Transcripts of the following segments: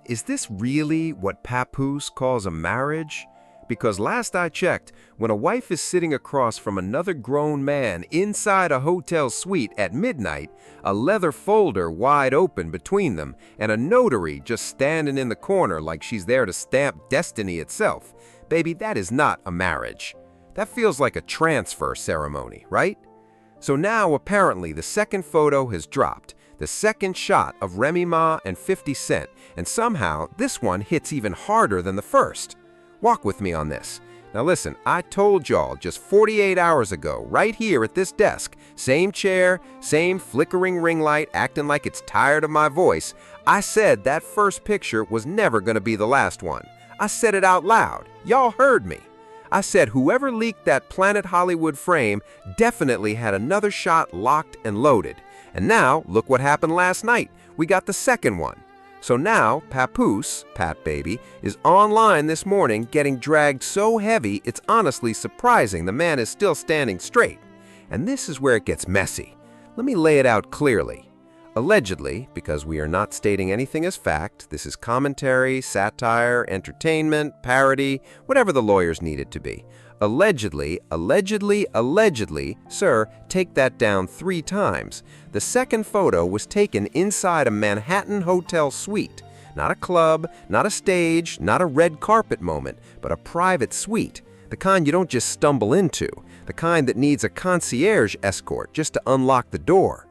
Is this really what Papoose calls a marriage? Because last I checked, when a wife is sitting across from another grown man inside a hotel suite at midnight, a leather folder wide open between them, and a notary just standing in the corner like she's there to stamp destiny itself, baby, that is not a marriage. That feels like a transfer ceremony, right? So now apparently the second photo has dropped, the second shot of Remy Ma and 50 Cent, and somehow this one hits even harder than the first. Walk with me on this. Now listen, I told y'all just 48 hours ago, right here at this desk, same chair, same flickering ring light acting like it's tired of my voice, I said that first picture was never gonna be the last one. I said it out loud. Y'all heard me. I said whoever leaked that Planet Hollywood frame definitely had another shot locked and loaded. And now, look what happened last night. We got the second one. So now, Papoose, Pat Baby, is online this morning getting dragged so heavy it's honestly surprising the man is still standing straight. And this is where it gets messy. Let me lay it out clearly. Allegedly, because we are not stating anything as fact, this is commentary, satire, entertainment, parody, whatever the lawyers need it to be. Allegedly, sir, take that down 3 times. The second photo was taken inside a Manhattan hotel suite. Not a club, not a stage, not a red carpet moment, but a private suite. The kind you don't just stumble into. The kind that needs a concierge escort just to unlock the door.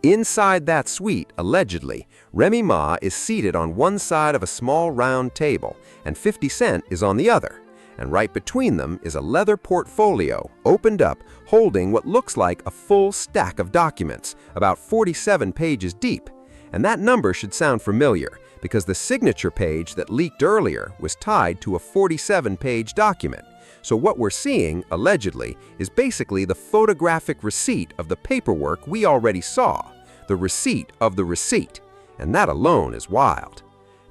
Inside that suite, allegedly, Remy Ma is seated on one side of a small round table, and 50 Cent is on the other. And right between them is a leather portfolio, opened up, holding what looks like a full stack of documents, about 47 pages deep. And that number should sound familiar, because the signature page that leaked earlier was tied to a 47-page document. So what we're seeing, allegedly, is basically the photographic receipt of the paperwork we already saw, the receipt of the receipt. And that alone is wild.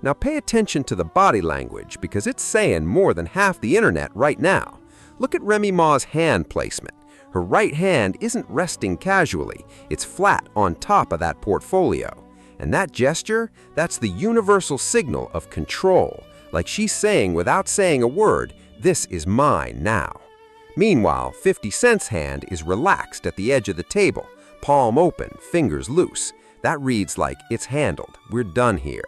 Now pay attention to the body language because it's saying more than half the internet right now. Look at Remy Ma's hand placement. Her right hand isn't resting casually, it's flat on top of that portfolio. And that gesture, that's the universal signal of control, like she's saying without saying a word, this is mine now. Meanwhile, 50 Cent's hand is relaxed at the edge of the table, palm open, fingers loose. That reads like it's handled, we're done here.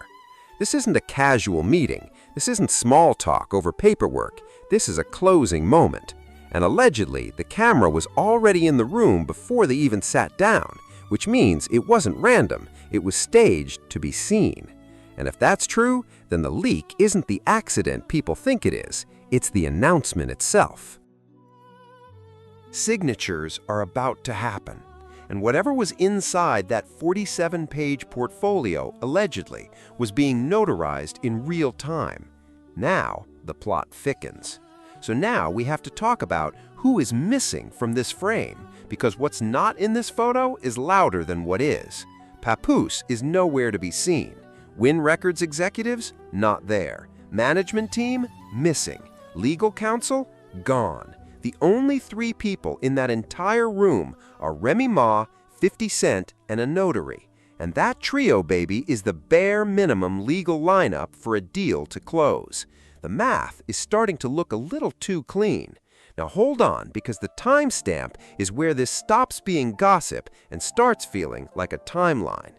This isn't a casual meeting. This isn't small talk over paperwork. This is a closing moment. And allegedly, the camera was already in the room before they even sat down, which means it wasn't random. It was staged to be seen. And if that's true, then the leak isn't the accident people think it is. It's the announcement itself. Signatures are about to happen. And whatever was inside that 47-page portfolio, allegedly, was being notarized in real time. Now, the plot thickens. So now we have to talk about who is missing from this frame, because what's not in this photo is louder than what is. Papoose is nowhere to be seen. Win Records executives, not there. Management team, missing. Legal counsel, gone. The only 3 people in that entire room are Remy Ma, 50 Cent, and a notary. And that trio, baby, is the bare minimum legal lineup for a deal to close. The math is starting to look a little too clean. Now hold on, because the timestamp is where this stops being gossip and starts feeling like a timeline.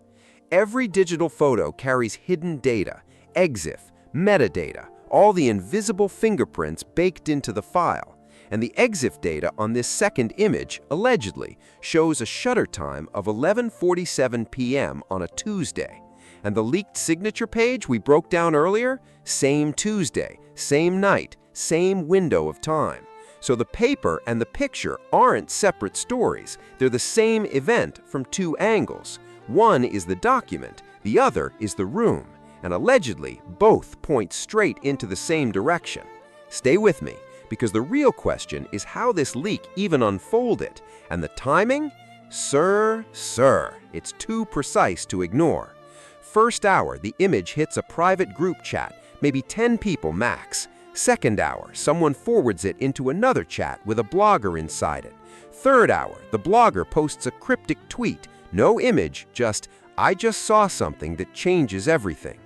Every digital photo carries hidden data, EXIF, metadata, all the invisible fingerprints baked into the file. And the EXIF data on this second image, allegedly, shows a shutter time of 11:47 p.m. on a Tuesday. And the leaked signature page we broke down earlier, same Tuesday, same night, same window of time. So the paper and the picture aren't separate stories. They're the same event from 2 angles. One is the document, the other is the room. And allegedly, both point straight into the same direction. Stay with me, because the real question is how this leak even unfolded. And the timing? Sir, it's too precise to ignore. First hour, the image hits a private group chat, maybe 10 people max. Second hour, someone forwards it into another chat with a blogger inside it. Third hour, the blogger posts a cryptic tweet, no image, just, I just saw something that changes everything.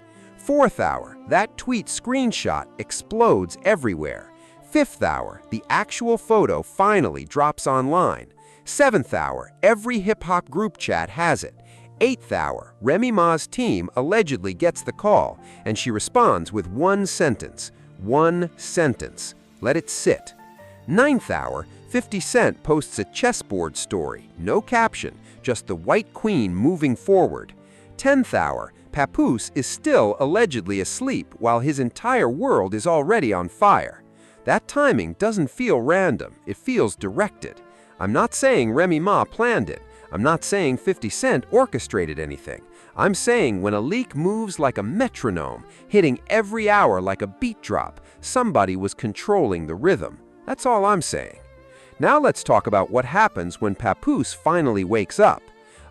Fourth hour, that tweet screenshot explodes everywhere. Fifth hour, the actual photo finally drops online. Seventh hour, every hip-hop group chat has it. Eighth hour, Remy Ma's team allegedly gets the call, and she responds with one sentence. One sentence. Let it sit. Ninth hour, 50 Cent posts a chessboard story. No caption, just the White Queen moving forward. 10th hour, Papoose is still allegedly asleep while his entire world is already on fire. That timing doesn't feel random, it feels directed. I'm not saying Remy Ma planned it. I'm not saying 50 Cent orchestrated anything. I'm saying when a leak moves like a metronome, hitting every hour like a beat drop, somebody was controlling the rhythm. That's all I'm saying. Now let's talk about what happens when Papoose finally wakes up.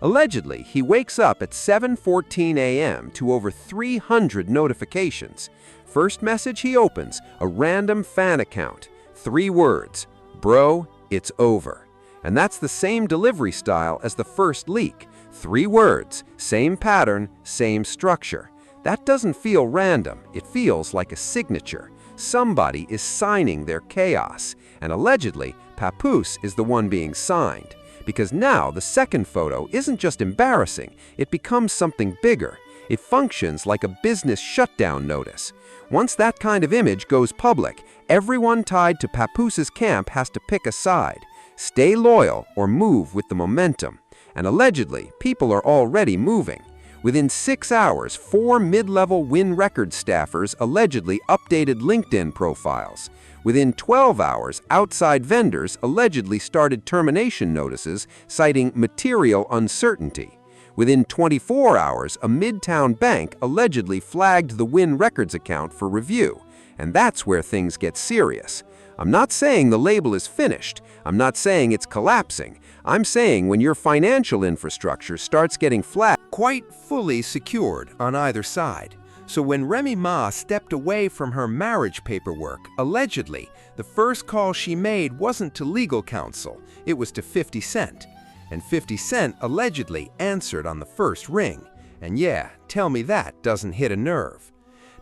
Allegedly, he wakes up at 7:14 a.m. to over 300 notifications. First message he opens, a random fan account. 3 words, "Bro, it's over." And that's the same delivery style as the first leak. 3 words, same pattern, same structure. That doesn't feel random, it feels like a signature. Somebody is signing their chaos. And allegedly, Papoose is the one being signed. Because now the second photo isn't just embarrassing, it becomes something bigger. It functions like a business shutdown notice. Once that kind of image goes public, everyone tied to Papoose's camp has to pick a side. Stay loyal or move with the momentum. And allegedly, people are already moving. Within 6 hours, 4 mid-level Win Records staffers allegedly updated LinkedIn profiles. Within 12 hours, outside vendors allegedly started termination notices, citing material uncertainty. Within 24 hours, a Midtown bank allegedly flagged the Win Records account for review. And that's where things get serious. I'm not saying the label is finished. I'm not saying it's collapsing. I'm saying when your financial infrastructure starts getting flat, quite fully secured on either side. So when Remy Ma stepped away from her marriage paperwork, allegedly, the first call she made wasn't to legal counsel, it was to 50 Cent. And 50 Cent allegedly answered on the first ring. And yeah, tell me that doesn't hit a nerve.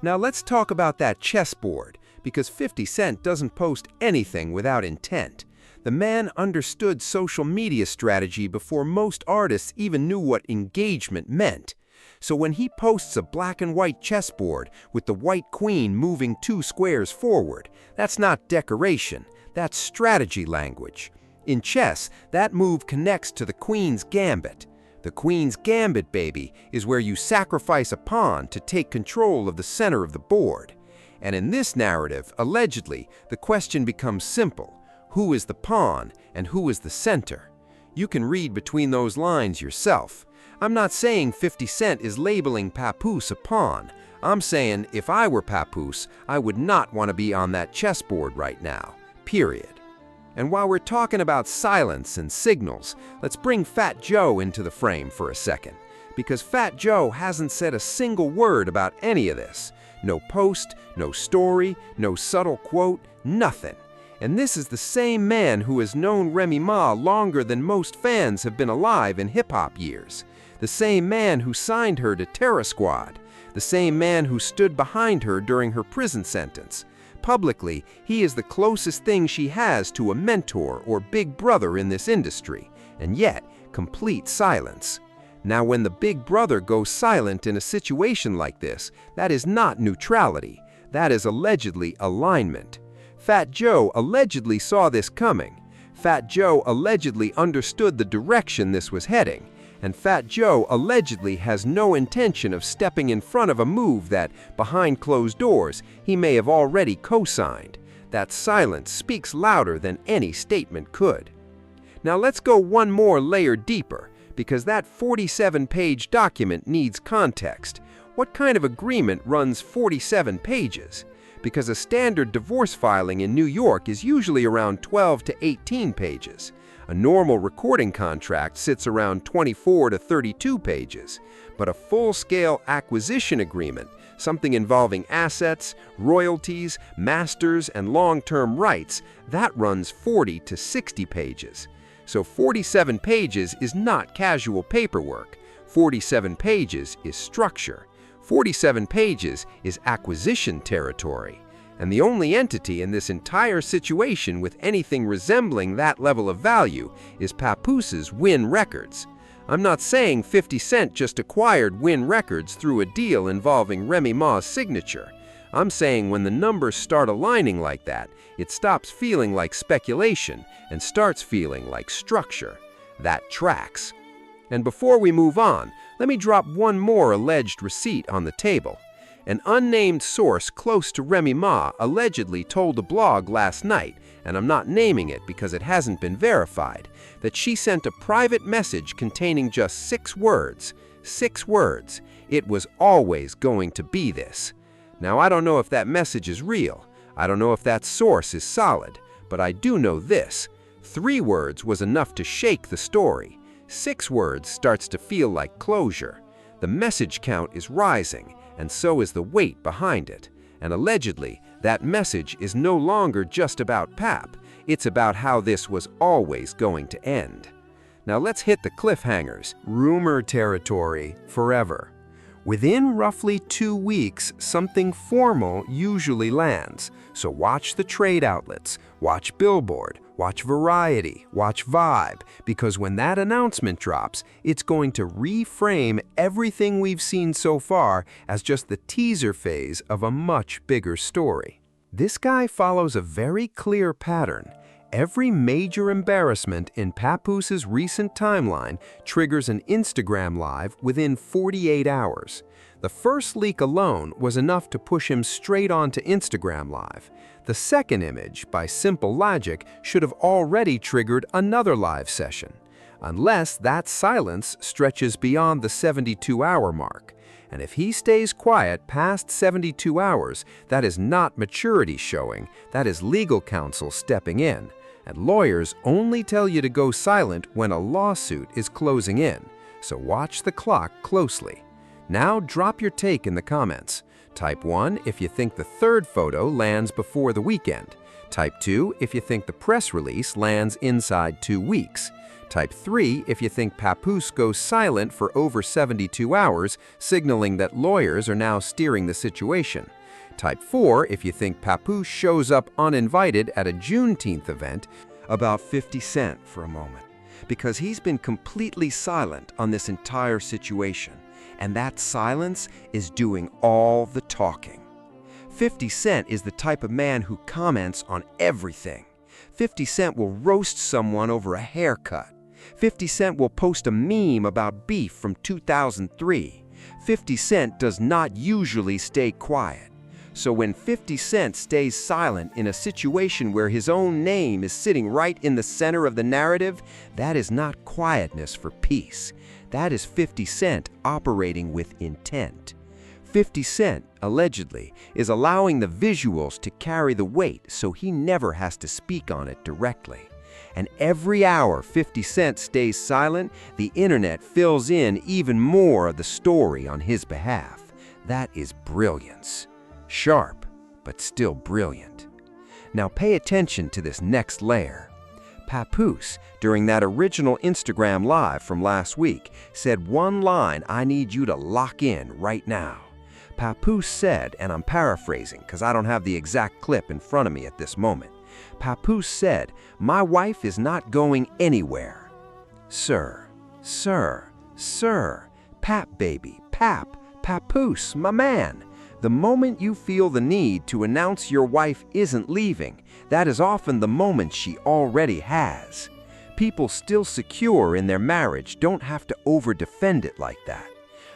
Now let's talk about that chessboard, because 50 Cent doesn't post anything without intent. The man understood social media strategy before most artists even knew what engagement meant. So when he posts a black and white chessboard with the White Queen moving 2 squares forward, that's not decoration, that's strategy language. In chess, that move connects to the Queen's Gambit. The Queen's Gambit, baby, is where you sacrifice a pawn to take control of the center of the board. And in this narrative, allegedly, the question becomes simple. Who is the pawn and who is the center? You can read between those lines yourself. I'm not saying 50 Cent is labeling Papoose a pawn. I'm saying if I were Papoose, I would not want to be on that chessboard right now. Period. And while we're talking about silence and signals, let's bring Fat Joe into the frame for a second. Because Fat Joe hasn't said a single word about any of this. No post, no story, no subtle quote, nothing. And this is the same man who has known Remy Ma longer than most fans have been alive in hip-hop years. The same man who signed her to Terror Squad. The same man who stood behind her during her prison sentence. Publicly, he is the closest thing she has to a mentor or big brother in this industry. And yet, complete silence. Now, when the big brother goes silent in a situation like this, that is not neutrality. That is allegedly alignment. Fat Joe allegedly saw this coming. Fat Joe allegedly understood the direction this was heading. And Fat Joe allegedly has no intention of stepping in front of a move that, behind closed doors, he may have already co-signed. That silence speaks louder than any statement could. Now let's go one more layer deeper, because that 47-page document needs context. What kind of agreement runs 47 pages? Because a standard divorce filing in New York is usually around 12 to 18 pages. A normal recording contract sits around 24 to 32 pages. But a full-scale acquisition agreement, something involving assets, royalties, masters, and long-term rights, that runs 40 to 60 pages. So 47 pages is not casual paperwork. 47 pages is structure. 47 pages is acquisition territory, and the only entity in this entire situation with anything resembling that level of value is Papoose's Win Records. I'm not saying 50 Cent just acquired Win Records through a deal involving Remy Ma's signature. I'm saying when the numbers start aligning like that, it stops feeling like speculation and starts feeling like structure. That tracks. And before we move on, let me drop one more alleged receipt on the table. An unnamed source close to Remy Ma allegedly told a blog last night, and I'm not naming it because it hasn't been verified, that she sent a private message containing just 6 words. 6 words. It was always going to be this. Now, I don't know if that message is real. I don't know if that source is solid, but I do know this. 3 words was enough to shake the story. 6 words starts to feel like closure. The message count is rising, and so is the weight behind it. And allegedly, that message is no longer just about Pap. It's about how this was always going to end. Now let's hit the cliffhangers. Rumor territory forever. Within roughly 2 weeks, something formal usually lands. So watch the trade outlets, watch Billboard, watch Variety, watch Vibe, because when that announcement drops, it's going to reframe everything we've seen so far as just the teaser phase of a much bigger story. This guy follows a very clear pattern. Every major embarrassment in Papoose's recent timeline triggers an Instagram Live within 48 hours. The first leak alone was enough to push him straight onto Instagram Live. The second image, by simple logic, should have already triggered another live session, unless that silence stretches beyond the 72-hour mark. And if he stays quiet past 72 hours, that is not maturity showing, that is legal counsel stepping in. And lawyers only tell you to go silent when a lawsuit is closing in, so watch the clock closely. Now drop your take in the comments. Type 1 if you think the third photo lands before the weekend. Type 2 if you think the press release lands inside 2 weeks. Type 3 if you think Papoose goes silent for over 72 hours, signaling that lawyers are now steering the situation. Type 4 if you think Papoose shows up uninvited at a Juneteenth event. About 50 Cent for a moment, because he's been completely silent on this entire situation, and that silence is doing all the talking. 50 Cent is the type of man who comments on everything. 50 Cent will roast someone over a haircut. 50 Cent will post a meme about beef from 2003. 50 Cent does not usually stay quiet. So when 50 Cent stays silent in a situation where his own name is sitting right in the center of the narrative, that is not quietness for peace. That is 50 Cent operating with intent. 50 Cent, allegedly, is allowing the visuals to carry the weight so he never has to speak on it directly. And every hour 50 Cent stays silent, the internet fills in even more of the story on his behalf. That is brilliance. Sharp, but still brilliant. Now pay attention to this next layer. Papoose, during that original Instagram Live from last week, said one line I need you to lock in right now. Papoose said, and I'm paraphrasing because I don't have the exact clip in front of me at this moment. Papoose said, "My wife is not going anywhere." Sir, Pap baby, Papoose, my man. The moment you feel the need to announce your wife isn't leaving, that is often the moment she already has. People still secure in their marriage don't have to over-defend it like that.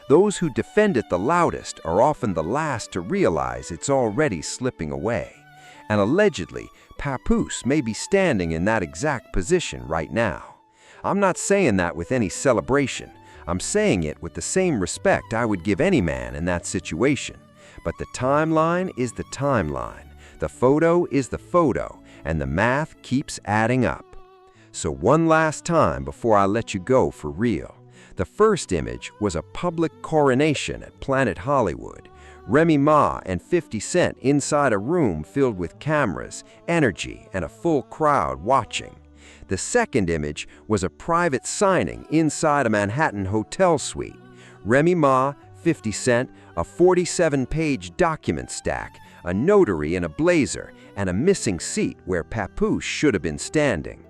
Those who defend it the loudest are often the last to realize it's already slipping away. And allegedly, Papoose may be standing in that exact position right now. I'm not saying that with any celebration. I'm saying it with the same respect I would give any man in that situation. But the timeline is the timeline, the photo is the photo, and the math keeps adding up. So one last time before I let you go for real. The first image was a public coronation at Planet Hollywood. Remy Ma and 50 Cent inside a room filled with cameras, energy, and a full crowd watching. The second image was a private signing inside a Manhattan hotel suite. Remy Ma, 50 Cent, A 47-page document stack, a notary in a blazer, and a missing seat where Papoose should have been standing.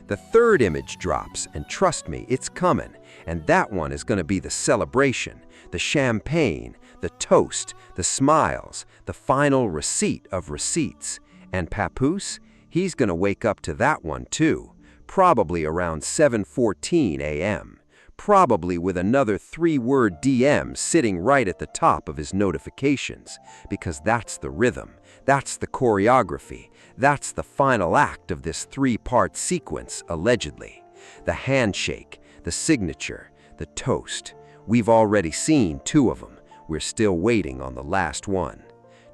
The third image drops, and trust me, it's coming, and that one is going to be the celebration, the champagne, the toast, the smiles, the final receipt of receipts. And Papoose, he's going to wake up to that one too, probably around 7:14 a.m., probably with another 3-word DM sitting right at the top of his notifications, because that's the rhythm, that's the choreography, that's the final act of this 3-part sequence, allegedly. The handshake, the signature, the toast. We've already seen 2 of them. We're still waiting on the last one.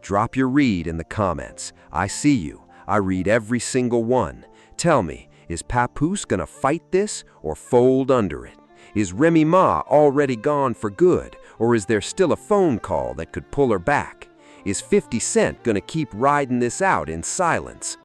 Drop your read in the comments. I see you. I read every single one. Tell me, is Papoose gonna fight this or fold under it? Is Remy Ma already gone for good, or is there still a phone call that could pull her back? Is 50 Cent gonna keep riding this out in silence?